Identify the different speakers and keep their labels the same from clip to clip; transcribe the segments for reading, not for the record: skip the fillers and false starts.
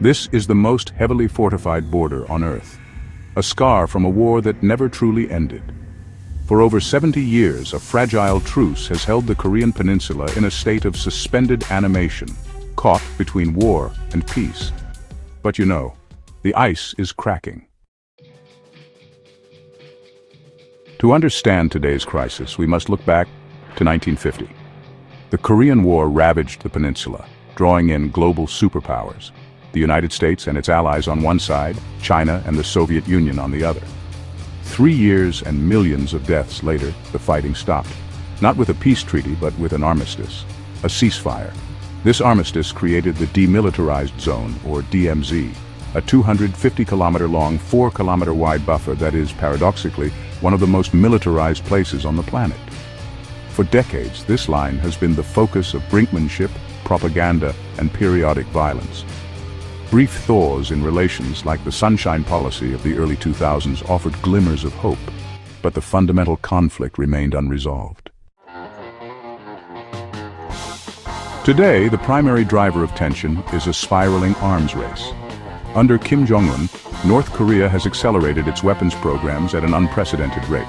Speaker 1: This is the most heavily fortified border on Earth, a scar from a war that never truly ended. For over 70 years, a fragile truce has held the Korean peninsula in a state of suspended animation, caught between war and peace. But you know, the ice is cracking. To understand today's crisis, we must look back to 1950. The Korean War ravaged the peninsula, drawing in global superpowers, the United States and its allies on one side, China and the Soviet Union on the other. 3 years and millions of deaths later, the fighting stopped. Not with a peace treaty, but with an armistice, a ceasefire. This armistice created the Demilitarized Zone, or DMZ, a 250-kilometer-long, 4-kilometer-wide buffer that is, paradoxically, one of the most militarized places on the planet. For decades, this line has been the focus of brinkmanship, propaganda, and periodic violence. Brief thaws in relations like the Sunshine Policy of the early 2000s offered glimmers of hope, but the fundamental conflict remained unresolved. Today, the primary driver of tension is a spiraling arms race. Under Kim Jong-un, North Korea has accelerated its weapons programs at an unprecedented rate.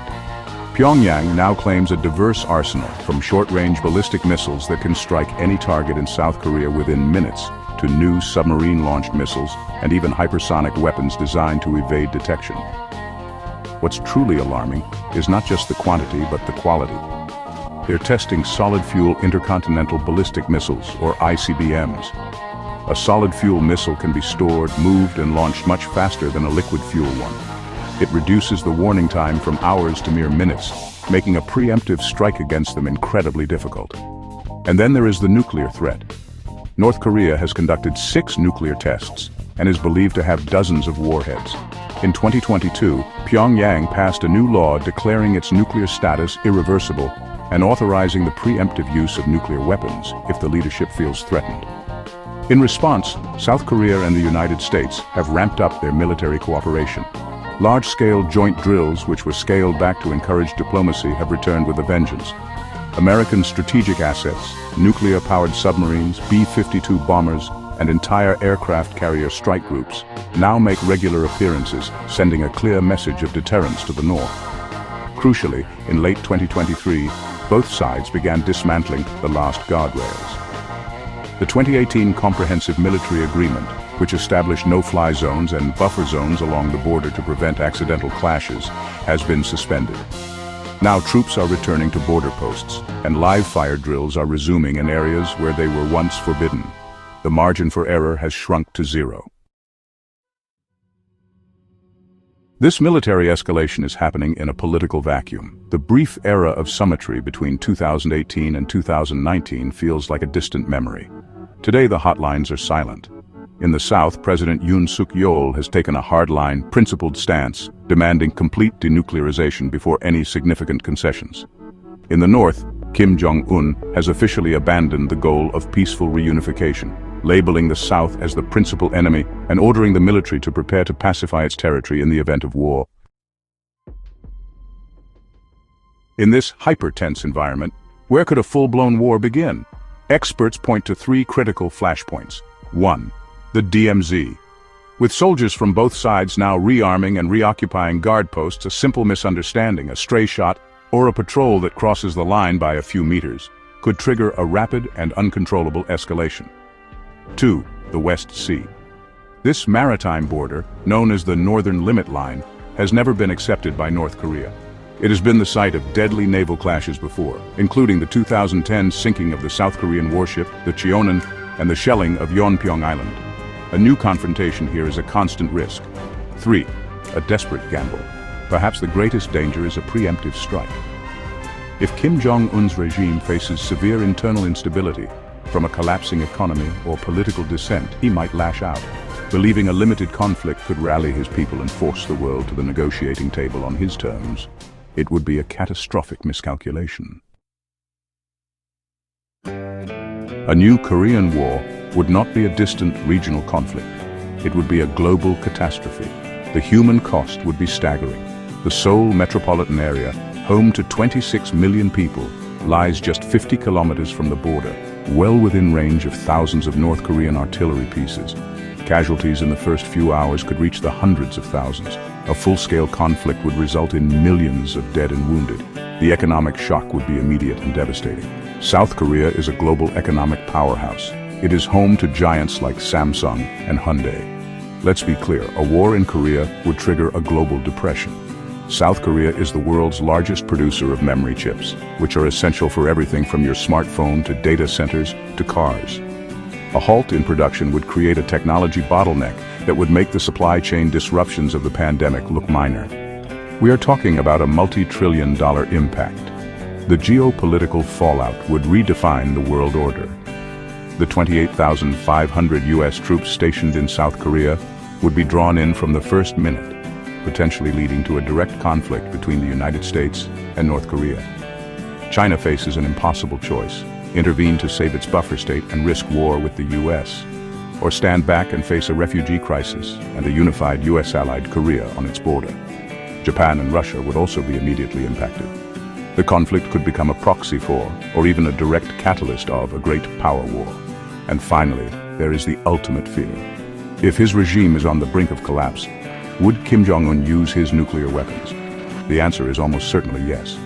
Speaker 1: Pyongyang now claims a diverse arsenal, from short-range ballistic missiles that can strike any target in South Korea within minutes, to new submarine-launched missiles and even hypersonic weapons designed to evade detection. What's truly alarming is not just the quantity but the quality. They're testing solid-fuel intercontinental ballistic missiles, or ICBMs. A solid-fuel missile can be stored, moved, and launched much faster than a liquid-fuel one. It reduces the warning time from hours to mere minutes, making a preemptive strike against them incredibly difficult. And then there is the nuclear threat. North Korea has conducted 6 nuclear tests and is believed to have dozens of warheads. In 2022, Pyongyang passed a new law declaring its nuclear status irreversible and authorizing the preemptive use of nuclear weapons if the leadership feels threatened. In response, South Korea and the United States have ramped up their military cooperation. Large-scale joint drills, which were scaled back to encourage diplomacy, have returned with a vengeance. American strategic assets, nuclear-powered submarines, B-52 bombers, and entire aircraft carrier strike groups now make regular appearances, sending a clear message of deterrence to the North. Crucially, in late 2023, both sides began dismantling the last guardrails. The 2018 Comprehensive Military Agreement, which established no-fly zones and buffer zones along the border to prevent accidental clashes, has been suspended. Now troops are returning to border posts, and live-fire drills are resuming in areas where they were once forbidden. The margin for error has shrunk to zero. This military escalation is happening in a political vacuum. The brief era of symmetry between 2018 and 2019 feels like a distant memory. Today the hotlines are silent. In the South, President Yoon Suk-yeol has taken a hardline, principled stance, demanding complete denuclearization before any significant concessions. In the North, Kim Jong-un has officially abandoned the goal of peaceful reunification, labeling the South as the principal enemy and ordering the military to prepare to pacify its territory in the event of war. In this hyper-tense environment, where could a full-blown war begin? Experts point to 3 critical flashpoints. 1. The DMZ. With soldiers from both sides now rearming and reoccupying guard posts, a simple misunderstanding, a stray shot, or a patrol that crosses the line by a few meters, could trigger a rapid and uncontrollable escalation. 2. The West Sea. This maritime border, known as the Northern Limit Line, has never been accepted by North Korea. It has been the site of deadly naval clashes before, including the 2010 sinking of the South Korean warship, the Cheonan, and the shelling of Yeonpyeong Island. A new confrontation here is a constant risk. 3. A desperate gamble. Perhaps the greatest danger is a preemptive strike. If Kim Jong-un's regime faces severe internal instability, from a collapsing economy or political dissent, he might lash out. Believing a limited conflict could rally his people and force the world to the negotiating table on his terms, it would be a catastrophic miscalculation. A new Korean war would not be a distant regional conflict. It would be a global catastrophe. The human cost would be staggering. The Seoul metropolitan area, home to 26 million people, lies just 50 kilometers from the border, well within range of thousands of North Korean artillery pieces. Casualties in the first few hours could reach the hundreds of thousands. A full-scale conflict would result in millions of dead and wounded. The economic shock would be immediate and devastating. South Korea is a global economic powerhouse. It is home to giants like Samsung and Hyundai. Let's be clear, a war in Korea would trigger a global depression. South Korea is the world's largest producer of memory chips, which are essential for everything from your smartphone to data centers to cars. A halt in production would create a technology bottleneck that would make the supply chain disruptions of the pandemic look minor. We are talking about a multi-trillion-dollar impact. The geopolitical fallout would redefine the world order. The 28,500 US troops stationed in South Korea would be drawn in from the first minute, potentially leading to a direct conflict between the United States and North Korea. China faces an impossible choice: intervene to save its buffer state and risk war with the US, or stand back and face a refugee crisis and a unified US-allied Korea on its border. Japan and Russia would also be immediately impacted. The conflict could become a proxy for, or even a direct catalyst of, a great power war. And finally, there is the ultimate fear. If his regime is on the brink of collapse, would Kim Jong-un use his nuclear weapons? The answer is almost certainly yes.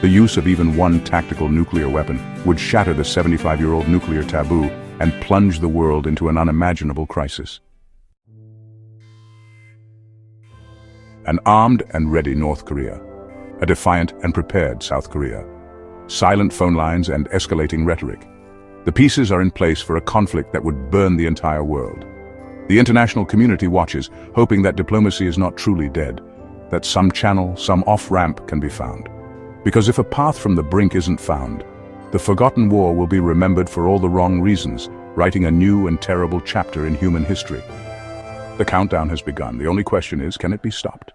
Speaker 1: The use of even one tactical nuclear weapon would shatter the 75-year-old nuclear taboo and plunge the world into an unimaginable crisis. An armed and ready North Korea. A defiant and prepared South Korea. Silent phone lines and escalating rhetoric. The pieces are in place for a conflict that would burn the entire world. The international community watches, hoping that diplomacy is not truly dead, that some channel, some off-ramp can be found. Because if a path from the brink isn't found, the forgotten war will be remembered for all the wrong reasons, writing a new and terrible chapter in human history. The countdown has begun. The only question is, can it be stopped?